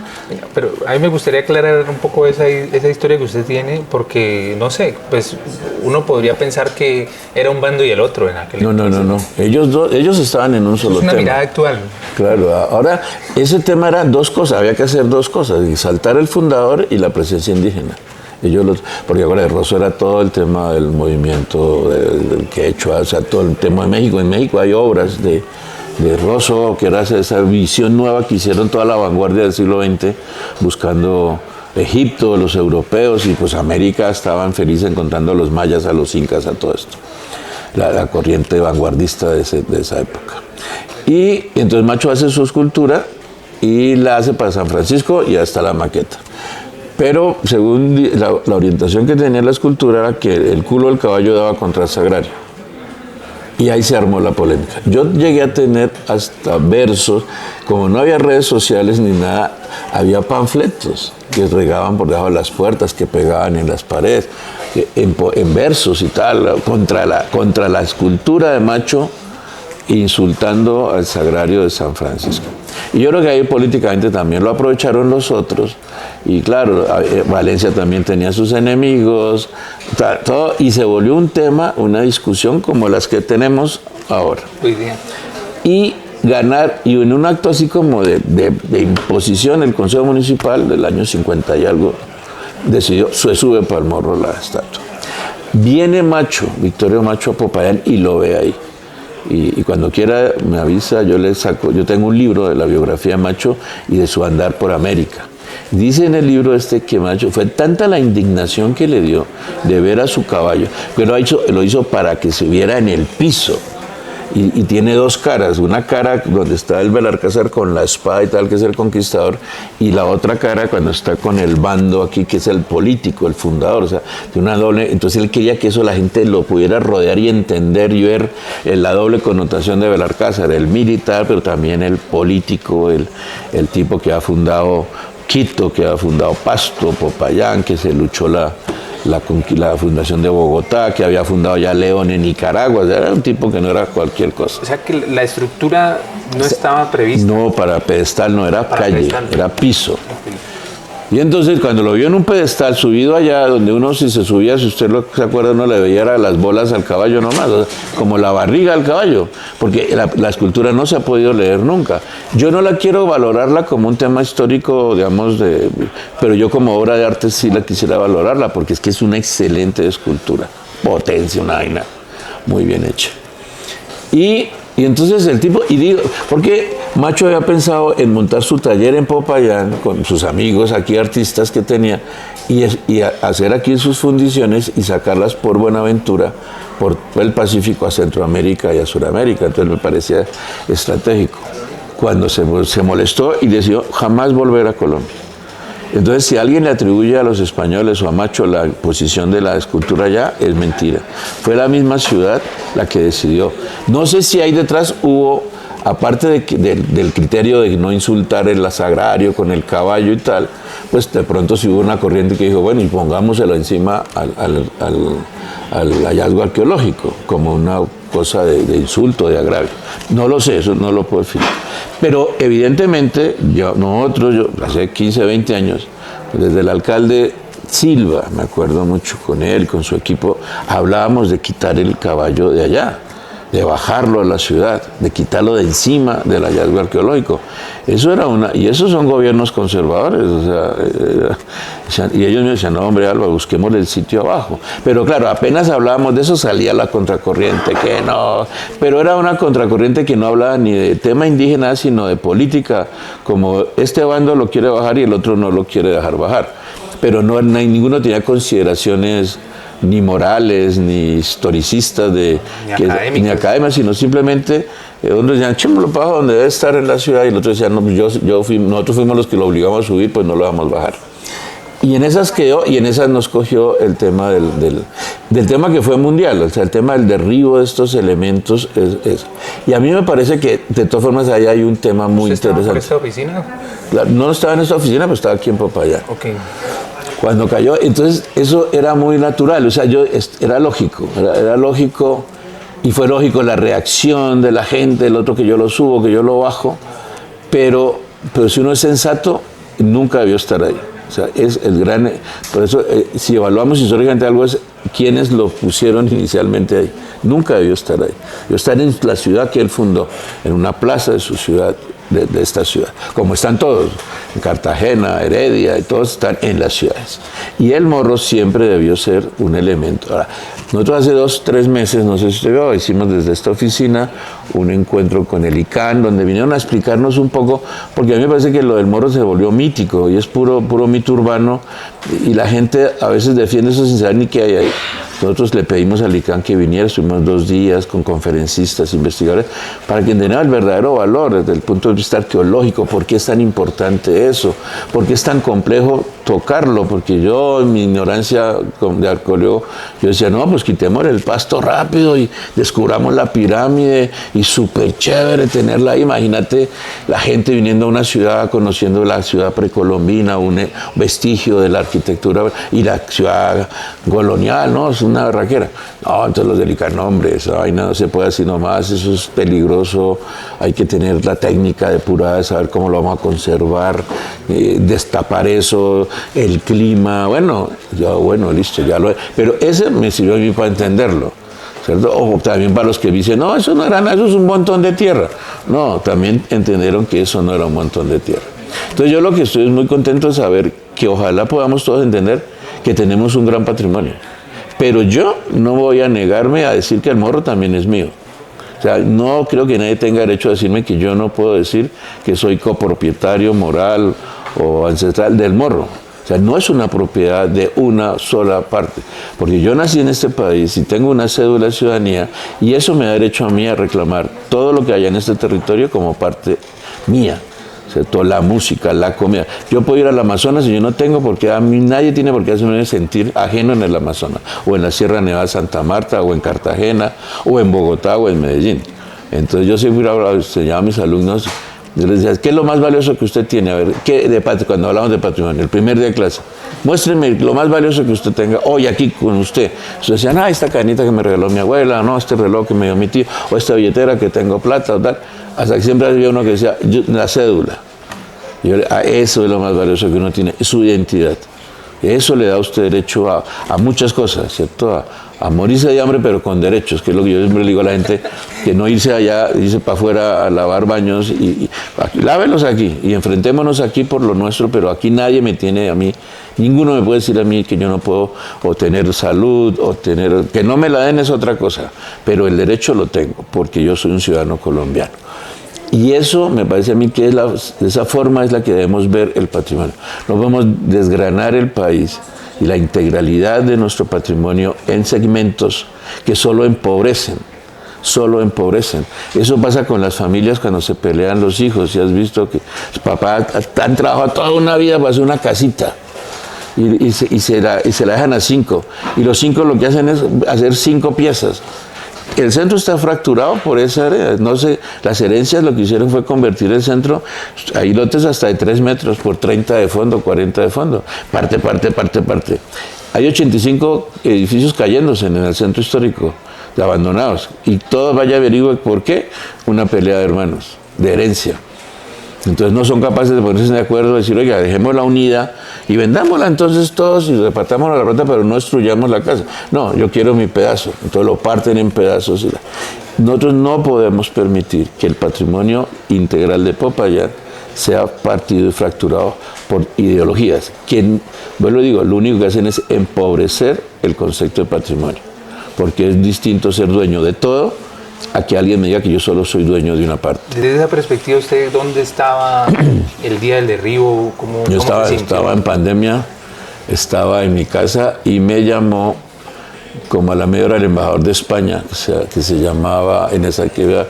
Pero a mí me gustaría aclarar un poco esa historia que usted tiene, porque, no sé, pues uno podría pensar que era un bando y el otro en aquel entonces. No. Ellos estaban en un solo tema. Es una mirada actual. Claro, ahora ese tema era dos cosas, había que hacer dos cosas, exaltar el fundador y la presencia indígena. Porque ahora de Rosso era todo el tema del movimiento del quechua, o sea, todo el tema de México. En México hay obras de Rosso, que era esa visión nueva que hicieron toda la vanguardia del siglo XX, buscando Egipto, los europeos, y pues América estaban felices encontrando a los mayas, a los incas, a todo esto. La corriente vanguardista de esa época. Y entonces Macho hace su escultura y la hace para San Francisco y hasta la maqueta. Pero según la orientación que tenía la escultura era que el culo del caballo daba contra el sagrario. Y ahí se armó la polémica. Yo llegué a tener hasta versos, como no había redes sociales ni nada, había panfletos que regaban por debajo de las puertas, que pegaban en las paredes, en versos y tal, contra la escultura de Macho, insultando al sagrario de San Francisco. Y yo creo que ahí políticamente también lo aprovecharon los otros, y claro, Valencia también tenía sus enemigos, todo, y se volvió un tema, una discusión como las que tenemos ahora. Muy bien. Y ganar, y en un acto así como de imposición, el Consejo Municipal del año 50 y algo, decidió, se sube para el morro la estatua. Viene Macho, Victorio Macho, a Popayán, y lo ve ahí. Y cuando quiera me avisa, yo tengo un libro de la biografía de Macho y de su andar por América. Dice en el libro que Macho, fue tanta la indignación que le dio de ver a su caballo, que lo hizo para que se viera en el piso. Y tiene dos caras, una cara donde está el Belalcázar con la espada y tal, que es el conquistador, y la otra cara cuando está con el bando aquí, que es el político, el fundador, o sea, tiene una doble. Entonces él quería que eso la gente lo pudiera rodear y entender y ver la doble connotación de Belalcázar, el militar, pero también el político, el tipo que ha fundado Quito, que ha fundado Pasto, Popayán, que se luchó la fundación de Bogotá, que había fundado ya León en Nicaragua. O sea, era un tipo que no era cualquier cosa. O sea que la estructura no estaba prevista. No, para pedestal no, era para calle, pedestal. Era piso. Y entonces cuando lo vio en un pedestal subido allá, donde uno si se subía, si usted se acuerda, uno le veía las bolas al caballo nomás, o sea, como la barriga al caballo, porque la escultura no se ha podido leer nunca. Yo no la quiero valorarla como un tema histórico, digamos, pero yo como obra de arte sí la quisiera valorarla, porque es que es una excelente escultura, potencia, una vaina muy bien hecha. Y entonces el tipo, porque Macho había pensado en montar su taller en Popayán con sus amigos aquí, artistas que tenía, y hacer aquí sus fundiciones y sacarlas por Buenaventura, por el Pacífico a Centroamérica y a Sudamérica. Entonces me parecía estratégico. Cuando se molestó y decidió jamás volver a Colombia. Entonces, si alguien le atribuye a los españoles o a Macho la posición de la escultura allá, es mentira. Fue la misma ciudad la que decidió. No sé si ahí detrás hubo, aparte del criterio de no insultar el sagrario con el caballo y tal, pues de pronto sí hubo una corriente que dijo, bueno, y pongámoselo encima al hallazgo arqueológico, como una cosa de insulto, de agravio. No lo sé, eso no lo puedo decir. Pero evidentemente, nosotros, hace 15, 20 años, desde el alcalde Silva, me acuerdo mucho con él, con su equipo, hablábamos de quitar el caballo de allá, de bajarlo a la ciudad, de quitarlo de encima del hallazgo arqueológico. Eso era y esos son gobiernos conservadores, y ellos me decían, no hombre Alba, busquemos el sitio abajo. Pero claro, apenas hablábamos de eso salía la contracorriente, que no, pero era una contracorriente que no hablaba ni de tema indígena, sino de política, como este bando lo quiere bajar y el otro no lo quiere dejar bajar. pero ninguno tenía consideraciones ni morales, ni historicistas, ni académicas, sino simplemente uno decía, echémoslo para abajo donde debe estar en la ciudad, y el otro decía, no, nosotros fuimos los que lo obligamos a subir, pues no lo vamos a bajar. Y en esas quedó, y en esas nos cogió el tema del tema que fue mundial, o sea, el tema del derribo de estos elementos. Y a mí me parece que, de todas formas, ahí hay un tema muy interesante. ¿Estaba por esta oficina? No estaba en esta oficina, pero estaba aquí en Popayán. Okay. Cuando cayó, entonces eso era muy natural, o sea, era lógico, y fue lógico la reacción de la gente, el otro que yo lo subo, que yo lo bajo, pero si uno es sensato, nunca debió estar ahí. O sea, es el gran... Por eso, si evaluamos históricamente algo, es quiénes lo pusieron inicialmente ahí. Nunca debió estar ahí. Debió estar en la ciudad que él fundó, en una plaza de su ciudad, de esta ciudad. Como están todos, en Cartagena, Heredia, y todos están en las ciudades. Y el morro siempre debió ser un elemento. Ahora, nosotros hace 2-3 meses, no sé si usted vio, hicimos desde esta oficina un encuentro con el ICANN, donde vinieron a explicarnos un poco, porque a mí me parece que lo del morro se volvió mítico, y es puro mito urbano, y la gente a veces defiende eso sin saber ni qué hay ahí. Nosotros le pedimos al ICANN que viniera, estuvimos 2 días con conferencistas, investigadores, para que entendieran el verdadero valor desde el punto de vista arqueológico, por qué es tan importante eso, por qué es tan complejo tocarlo, porque yo en mi ignorancia de arqueólogo, yo decía, no, pues quitemos el pasto rápido y descubramos la pirámide, y súper chévere tenerla ahí. Imagínate la gente viniendo a una ciudad, conociendo la ciudad precolombina, un vestigio de la arquitectura, y la ciudad colonial, ¿no? Es una barraquera. No, entonces los del ICANN, no, hombre, esa vaina no se puede así nomás, eso es peligroso, hay que tener la técnica depurada de saber cómo lo vamos a conservar, destapar eso, el clima, bueno, listo, ya lo he. Pero ese me sirvió a mí para entenderlo, ¿cierto? O también para los que dicen, no, eso no era nada, eso es un montón de tierra. No, también entendieron que eso no era un montón de tierra. Entonces yo lo que estoy es muy contento de saber que ojalá podamos todos entender que tenemos un gran patrimonio. Pero yo no voy a negarme a decir que el morro también es mío. O sea, no creo que nadie tenga derecho a decirme que yo no puedo decir que soy copropietario moral o ancestral del morro. O sea, no es una propiedad de una sola parte. Porque yo nací en este país y tengo una cédula de ciudadanía, y eso me da derecho a mí a reclamar todo lo que haya en este territorio como parte mía. ¿Cierto? La música, la comida. Yo puedo ir al Amazonas y yo no tengo porque a mí nadie tiene por qué hacerme sentir ajeno en el Amazonas, o en la Sierra Nevada de Santa Marta, o en Cartagena, o en Bogotá, o en Medellín. Entonces yo siempre enseñaba a mis alumnos, yo les decía, ¿qué es lo más valioso que usted tiene? A ver, cuando hablamos de patrimonio, el primer día de clase, muéstreme lo más valioso que usted tenga hoy aquí con usted. Entonces decían, esta cadenita que me regaló mi abuela, no, este reloj que me dio mi tío, o esta billetera que tengo plata, o tal. Hasta que siempre había uno que decía, la cédula. Eso es lo más valioso que uno tiene, es su identidad. Eso le da a usted derecho a muchas cosas, ¿cierto? A morirse de hambre, pero con derechos, que es lo que yo siempre le digo a la gente, que no irse allá, irse para afuera a lavar baños, y lávelos aquí, y enfrentémonos aquí por lo nuestro, pero aquí nadie me tiene a mí, ninguno me puede decir a mí que yo no puedo o tener salud, o tener, que no me la den es otra cosa, pero el derecho lo tengo, porque yo soy un ciudadano colombiano. Y eso me parece a mí que de esa forma es la que debemos ver el patrimonio. No podemos desgranar el país y la integralidad de nuestro patrimonio en segmentos que solo empobrecen. Eso pasa con las familias cuando se pelean los hijos. Si has visto que los papás han trabajado toda una vida para hacer una casita y se la dejan a 5. Y los 5 lo que hacen es hacer 5 piezas. El centro está fracturado por esa área. No sé, las herencias lo que hicieron fue convertir el centro, hay lotes hasta de 3 metros por 30 de fondo, 40 de fondo. Parte. Hay 85 edificios cayéndose en el centro histórico, abandonados. Y todos vaya a averiguar por qué. Una pelea de hermanos, de herencia. Entonces no son capaces de ponerse de acuerdo, de decir, oiga, dejémosla unida y vendámosla entonces todos y repartámosla la plata, pero no destruyamos la casa. No, yo quiero mi pedazo. Entonces lo parten en pedazos. Nosotros no podemos permitir que el patrimonio integral de Popayán sea partido y fracturado por ideologías que, bueno, digo, lo único que hacen es empobrecer el concepto de patrimonio, porque es distinto ser dueño de todo a que alguien me diga que yo solo soy dueño de una parte. Desde esa perspectiva, ¿usted dónde estaba el día del derribo? Yo estaba en pandemia, estaba en mi casa y me llamó como a la media hora el embajador de España, que se llamaba, en esa que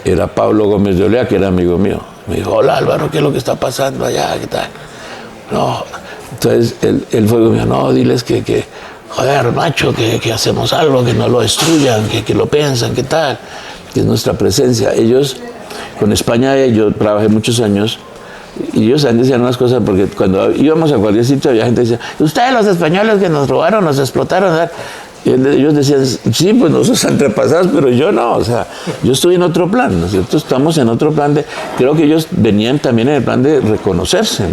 era Pablo Gómez de Olea, que era amigo mío. Me dijo, hola Álvaro, ¿qué es lo que está pasando allá? ¿Qué tal? No. Entonces él fue conmigo, no, diles que joder, macho, que hacemos algo, que no lo destruyan, que lo piensan, ¿qué tal? Que es nuestra presencia. Ellos, con España, yo trabajé muchos años, y ellos decían unas cosas, porque cuando íbamos a cualquier sitio había gente que decía, ustedes los españoles que nos robaron, nos explotaron, ¿verdad? Y ellos decían, sí, pues nosotros antepasados, pero yo no, o sea, yo estoy en otro plan, ¿no es cierto? Estamos en otro plan creo que ellos venían también en el plan de reconocerse,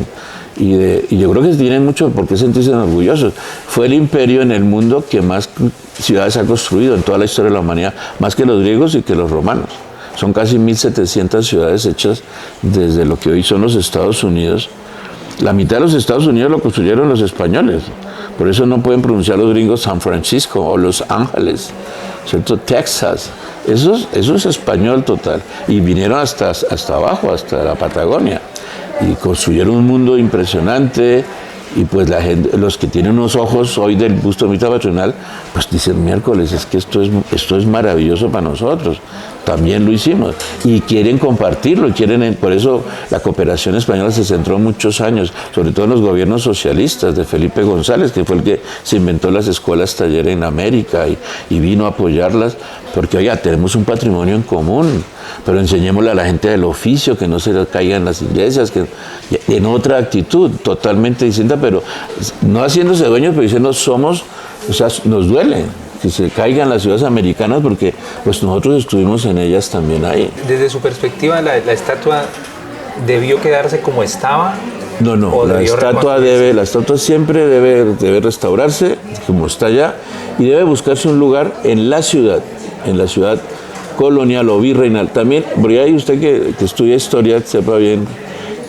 y yo creo que tienen mucho por qué sentirse orgullosos. Fue el imperio en el mundo que más ciudades ha construido en toda la historia de la humanidad, más que los griegos y que los romanos. Son casi 1.700 ciudades hechas desde lo que hoy son los Estados Unidos. La mitad de los Estados Unidos lo construyeron los españoles. Por eso no pueden pronunciar los gringos San Francisco o Los Ángeles, ¿cierto? Texas. Eso es español total. Y vinieron hasta abajo, hasta la Patagonia. Y construyeron un mundo impresionante. Y pues la gente, los que tienen unos ojos hoy del gusto de mitad patronal, pues dicen, miércoles, es que esto es maravilloso para nosotros. También lo hicimos. Y quieren compartirlo, por eso la cooperación española se centró muchos años, sobre todo en los gobiernos socialistas de Felipe González, que fue el que se inventó las escuelas taller en América y vino a apoyarlas, porque oiga, tenemos un patrimonio en común, pero enseñémosle a la gente del oficio que no se les caigan las iglesias, que en otra actitud totalmente distinta, pero no haciéndose dueños, pero diciendo o sea, nos duele que se caigan las ciudades americanas porque pues nosotros estuvimos en ellas también ahí. Desde su perspectiva, ¿la estatua debió quedarse como estaba? No, la estatua siempre debe restaurarse como está allá y debe buscarse un lugar en la ciudad colonial o virreinal. También, porque ahí usted que estudia historia sepa bien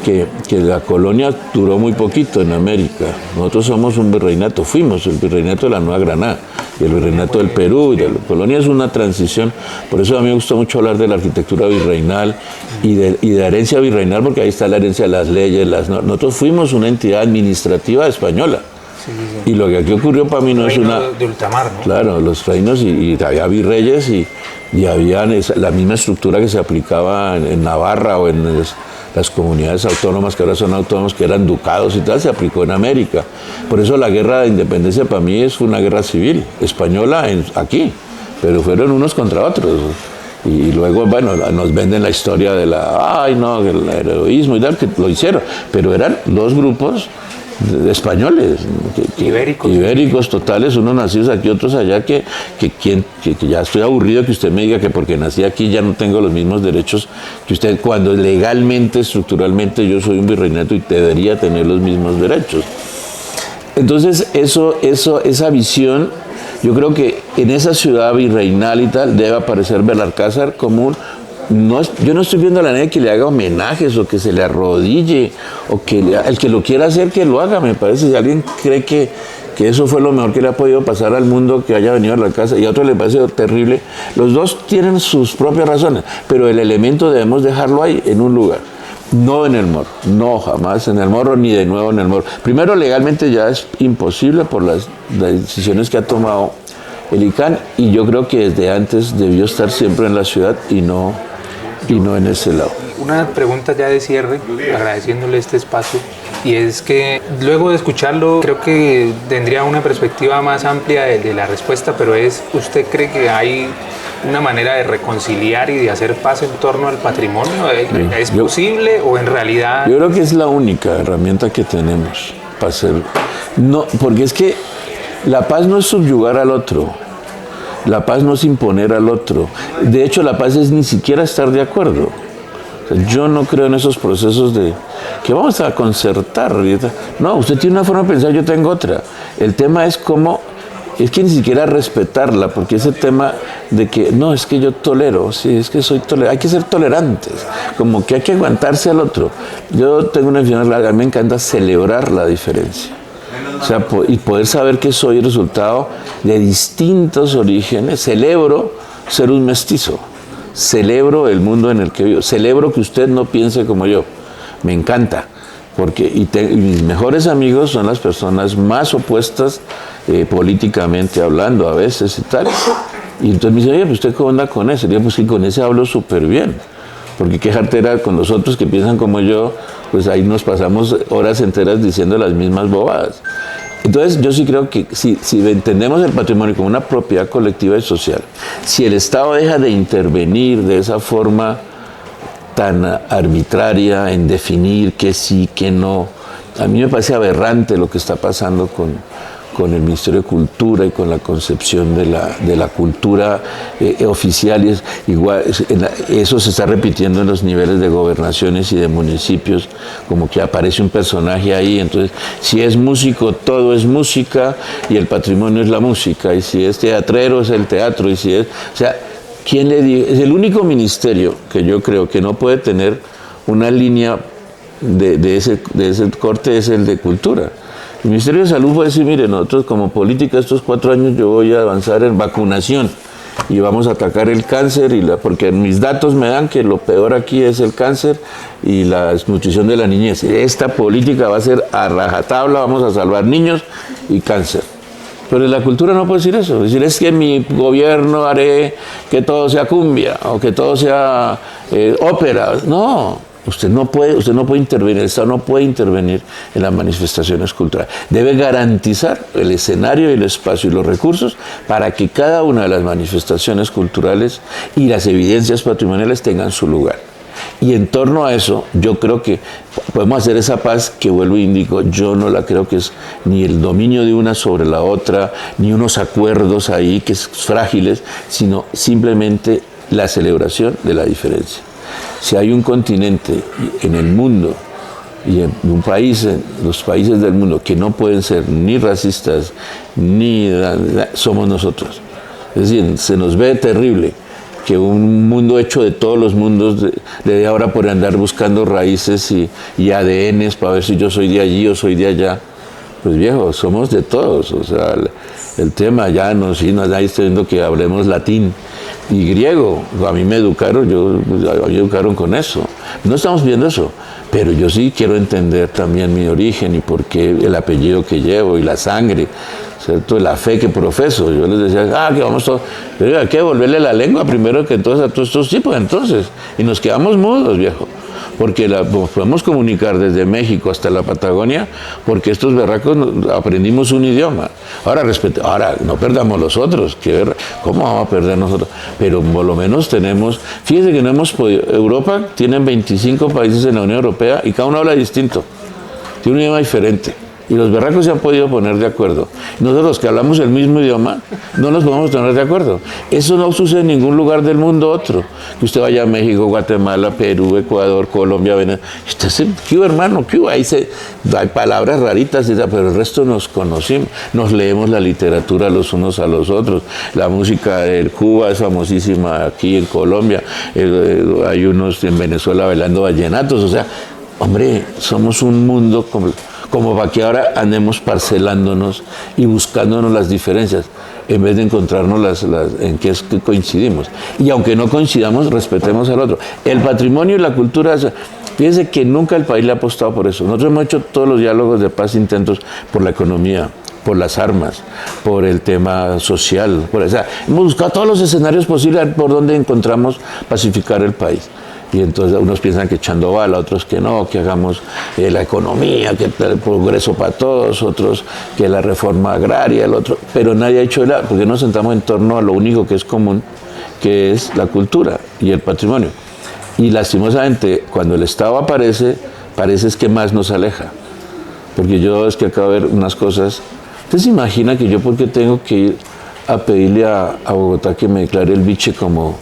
que la colonia duró muy poquito en América. Nosotros somos un virreinato, fuimos el virreinato de la Nueva Granada y el virreinato del Perú. Y la colonia es una transición, por eso a mí me gusta mucho hablar de la arquitectura virreinal y de herencia virreinal, porque ahí está la herencia de las leyes. Nosotros fuimos una entidad administrativa española. Sí. Y lo que aquí ocurrió para mí no es una... de ultramar, ¿no? Claro, los reinos y había virreyes y había la misma estructura que se aplicaba en Navarra o en las comunidades autónomas que ahora son autónomas, que eran ducados y tal, se aplicó en América. Por eso la guerra de independencia para mí fue una guerra civil española aquí, pero fueron unos contra otros. Y luego, bueno, nos venden la historia de el heroísmo y tal, que lo hicieron, pero eran dos grupos de españoles, ibéricos totales, unos nacidos aquí, otros allá, que ya estoy aburrido que usted me diga que porque nací aquí ya no tengo los mismos derechos que usted, cuando legalmente, estructuralmente yo soy un virreinato y debería tener los mismos derechos. Entonces esa visión, yo creo que en esa ciudad virreinal y tal debe aparecer Belalcázar como yo no estoy viendo a la nadie que le haga homenajes o que se le arrodille o que el que lo quiera hacer que lo haga. Me parece, si alguien cree que eso fue lo mejor que le ha podido pasar al mundo, que haya venido a la casa, y a otro le parece terrible, los dos tienen sus propias razones, pero el elemento debemos dejarlo ahí, en un lugar. No en el Morro, no jamás en el Morro, ni de nuevo en el Morro. Primero, legalmente ya es imposible por las decisiones que ha tomado el ICANN, y yo creo que desde antes debió estar siempre en la ciudad y no en ese lado. Una pregunta ya de cierre, agradeciéndole este espacio, y es que luego de escucharlo creo que tendría una perspectiva más amplia de la respuesta, pero ¿usted cree que hay una manera de reconciliar y de hacer paz en torno al patrimonio? ¿Es posible o en realidad...? Yo creo que es la única herramienta que tenemos para hacerlo. No, porque es que la paz no es subyugar al otro. La paz no es imponer al otro. De hecho, la paz es ni siquiera estar de acuerdo. O sea, yo no creo en esos procesos de que vamos a concertar. No, usted tiene una forma de pensar, yo tengo otra. El tema es es que ni siquiera respetarla, porque ese tema de que, no, es que yo tolero, sí, es que soy tolerante, hay que ser tolerantes, como que hay que aguantarse al otro. Yo tengo una enfermedad, a mí me encanta celebrar la diferencia. O sea, y poder saber que soy el resultado de distintos orígenes. Celebro ser un mestizo, celebro el mundo en el que vivo, celebro que usted no piense como yo, me encanta. Y mis mejores amigos son las personas más opuestas políticamente hablando a veces y tal. Y entonces me dice, oye, pues ¿usted cómo anda con ese? Y yo, pues sí, con ese hablo súper bien. Porque qué jartera con los otros que piensan como yo, pues ahí nos pasamos horas enteras diciendo las mismas bobadas. Entonces yo sí creo que si entendemos el patrimonio como una propiedad colectiva y social, si el Estado deja de intervenir de esa forma tan arbitraria en definir qué sí, qué no, a mí me parece aberrante lo que está pasando con el Ministerio de Cultura y con la concepción de la cultura oficial. Y eso se está repitiendo en los niveles de gobernaciones y de municipios, como que aparece un personaje ahí, entonces si es músico todo es música y el patrimonio es la música, y si es teatrero es el teatro, y si es, o sea, ¿quién le dice? Es el único ministerio que yo creo que no puede tener una línea de ese corte, es el de cultura. El Ministerio de Salud puede decir, mire, nosotros como política estos 4 años yo voy a avanzar en vacunación y vamos a atacar el cáncer, porque mis datos me dan que lo peor aquí es el cáncer y la desnutrición de la niñez. Esta política va a ser a rajatabla, vamos a salvar niños y cáncer. Pero en la cultura no puede decir eso. Decir, es que mi gobierno haré que todo sea cumbia o que todo sea ópera. No. Usted no puede intervenir, el Estado no puede intervenir en las manifestaciones culturales. Debe garantizar el escenario y el espacio y los recursos para que cada una de las manifestaciones culturales y las evidencias patrimoniales tengan su lugar. Y en torno a eso, yo creo que podemos hacer esa paz que, vuelvo e indico, yo no la creo que es ni el dominio de una sobre la otra, ni unos acuerdos ahí que es frágiles, sino simplemente la celebración de la diferencia. Si hay un continente en el mundo y en un país, en los países del mundo que no pueden ser ni racistas, ni somos nosotros. Es decir, se nos ve terrible que un mundo hecho de todos los mundos le dé ahora por andar buscando raíces y ADNs para ver si yo soy de allí o soy de allá. Pues viejo, somos de todos. O sea, el tema ya nadie está viendo que hablemos latín y griego. A mí me educaron, a mí me educaron con eso. No estamos viendo eso, pero yo sí quiero entender también mi origen y por qué el apellido que llevo y la sangre, ¿cierto? La fe que profeso. Yo les decía, que vamos todos, pero hay que devolverle la lengua primero que entonces a todos estos tipos, entonces. Y nos quedamos mudos, viejo. Porque podemos comunicar desde México hasta la Patagonia, porque estos berracos aprendimos un idioma. Ahora no perdamos los otros, ¿cómo vamos a perder nosotros? Pero por lo menos tenemos, fíjense que no hemos podido, Europa tiene 25 países en la Unión Europea y cada uno habla distinto, tiene un idioma diferente. Y los berracos se han podido poner de acuerdo. Nosotros que hablamos el mismo idioma, no nos podemos poner de acuerdo. Eso no sucede en ningún lugar del mundo otro. Que usted vaya a México, Guatemala, Perú, Ecuador, Colombia, Venezuela. Usted dice, ¿qué hermano? ¿Qué? Ahí hay palabras raritas, pero el resto nos conocimos. Nos leemos la literatura los unos a los otros. La música de Cuba es famosísima aquí en Colombia. Hay unos en Venezuela bailando vallenatos. O sea, hombre, somos un mundo como para que ahora andemos parcelándonos y buscándonos las diferencias, en vez de encontrarnos en qué es que coincidimos. Y aunque no coincidamos, respetemos al otro. El patrimonio y la cultura, fíjense que nunca el país le ha apostado por eso. Nosotros hemos hecho todos los diálogos de paz, intentos por la economía, por las armas, por el tema social. Hemos buscado todos los escenarios posibles por donde encontramos pacificar el país. Y entonces unos piensan que echando bala, otros que no, que hagamos la economía, que el progreso para todos, otros que la reforma agraria, el otro. Pero nadie ha hecho nada, porque nos sentamos en torno a lo único que es común, que es la cultura y el patrimonio. Y lastimosamente, cuando el Estado aparece, parece es que más nos aleja. Porque yo es que acabo de ver unas cosas. ¿Usted se imagina que yo porque tengo que ir a pedirle a Bogotá que me declare el biche como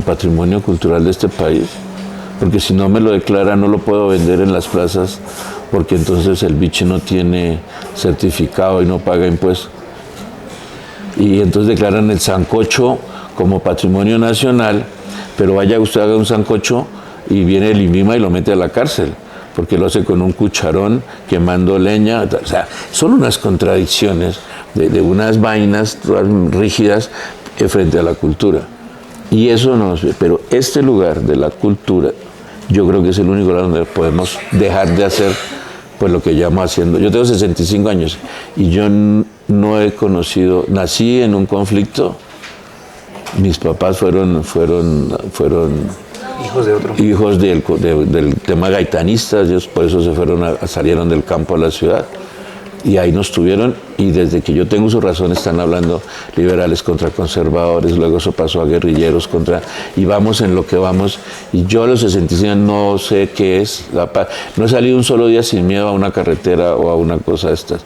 patrimonio cultural de este país? Porque si no me lo declara no lo puedo vender en las plazas, porque entonces el biche no tiene certificado y no paga impuestos. Y entonces declaran el sancocho como patrimonio nacional, pero vaya usted haga un sancocho y viene el INVIMA y lo mete a la cárcel, porque lo hace con un cucharón quemando leña. O sea, son unas contradicciones de unas vainas rígidas frente a la cultura. Y eso no, pero este lugar de la cultura yo creo que es el único lugar donde podemos dejar de hacer pues lo que llamo haciendo. Yo tengo 65 años y yo no he conocido, nací en un conflicto, mis papás fueron Hijos de otro. hijos del tema gaitanistas, ellos por eso salieron del campo a la ciudad. Y ahí nos tuvieron, y desde que yo tengo su razón están hablando liberales contra conservadores, luego eso pasó a guerrilleros y vamos en lo que vamos. Y yo a los 65 no sé qué es la paz. No he salido un solo día sin miedo a una carretera o a una cosa de estas.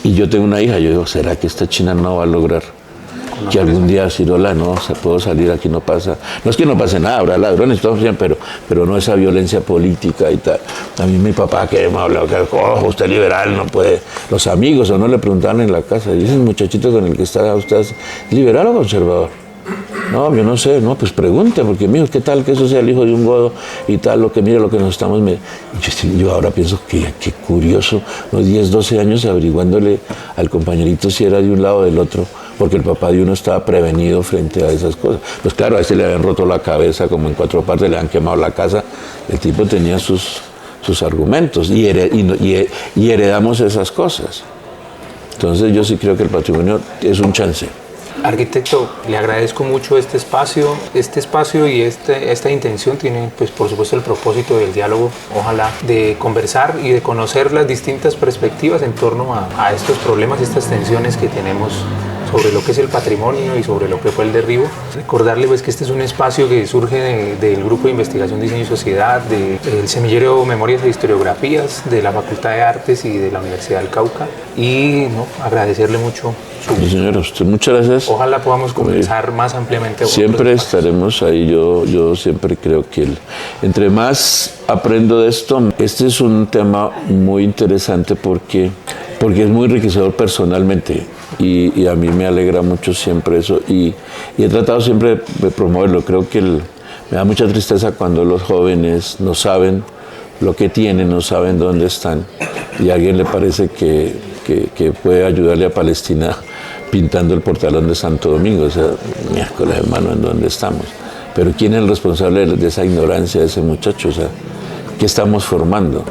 Y yo tengo una hija, yo digo, ¿será que esta China no va a lograr que algún día Cirola, no, se puedo salir, aquí no pasa? No es que no pase nada, habrá ladrones, todo bien, pero no esa violencia política y tal. A mí mi papá que me habló, que usted es liberal, no puede. Los amigos o no le preguntaban en la casa, y ese muchachito con el que está usted, ¿es liberal o conservador? No, yo no sé, no, pues pregunte, porque mijo, ¿qué tal que eso sea el hijo de un godo y tal, lo que mire, lo que nos estamos... Yo ahora pienso que qué curioso, unos 10, 12 años averiguándole al compañerito si era de un lado o del otro, porque el papá de uno estaba prevenido frente a esas cosas. Pues claro, a ese le habían roto la cabeza como en 4 partes, le habían quemado la casa, el tipo tenía sus argumentos y heredamos esas cosas. Entonces yo sí creo que el patrimonio es un chance. Arquitecto, le agradezco mucho este espacio y esta intención tiene, pues, por supuesto, el propósito del diálogo, ojalá, de conversar y de conocer las distintas perspectivas en torno a estos problemas, estas tensiones que tenemos sobre lo que es el patrimonio y sobre lo que fue el derribo. Recordarle pues que este es un espacio que surge del Grupo de Investigación, Diseño y Sociedad, del Semillero Memorias e Historiografías, de la Facultad de Artes y de la Universidad del Cauca. Y agradecerle mucho Sí, señora, usted, muchas gracias. Ojalá podamos conversar más ampliamente. Siempre estaremos ahí. Yo siempre creo que entre más aprendo de esto, este es un tema muy interesante porque es muy enriquecedor personalmente y a mí me alegra mucho siempre eso y he tratado siempre de promoverlo. Creo que me da mucha tristeza cuando los jóvenes no saben lo que tienen, no saben dónde están y a alguien le parece que puede ayudarle a Palestina pintando el portalón de Santo Domingo. O sea, miércoles, hermano, ¿en dónde estamos? Pero ¿quién es el responsable de esa ignorancia de ese muchacho? O sea, ¿qué estamos formando?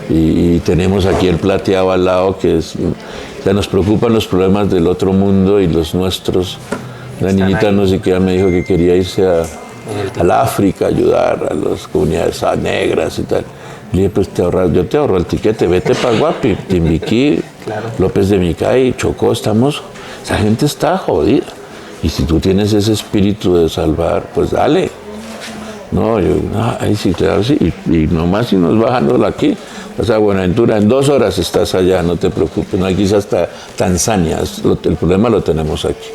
Y tenemos aquí el plateado al lado, o sea, nos preocupan los problemas del otro mundo y los nuestros. La niñita no sé qué me dijo que quería irse al África, ayudar a las comunidades negras y tal. Le dije, pues yo te ahorro el tiquete, vete para Guapi, Timbiquí, claro. López de Micay, Chocó, esa gente está jodida. Y si tú tienes ese espíritu de salvar, pues dale. Ahí sí, claro, sí. Y nomás si nos bajando aquí, o sea, Buenaventura, en 2 horas estás allá, no te preocupes, no hay quizás hasta Tanzania, el problema lo tenemos aquí.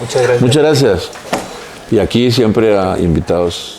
Muchas gracias. Muchas gracias. Y aquí siempre a invitados.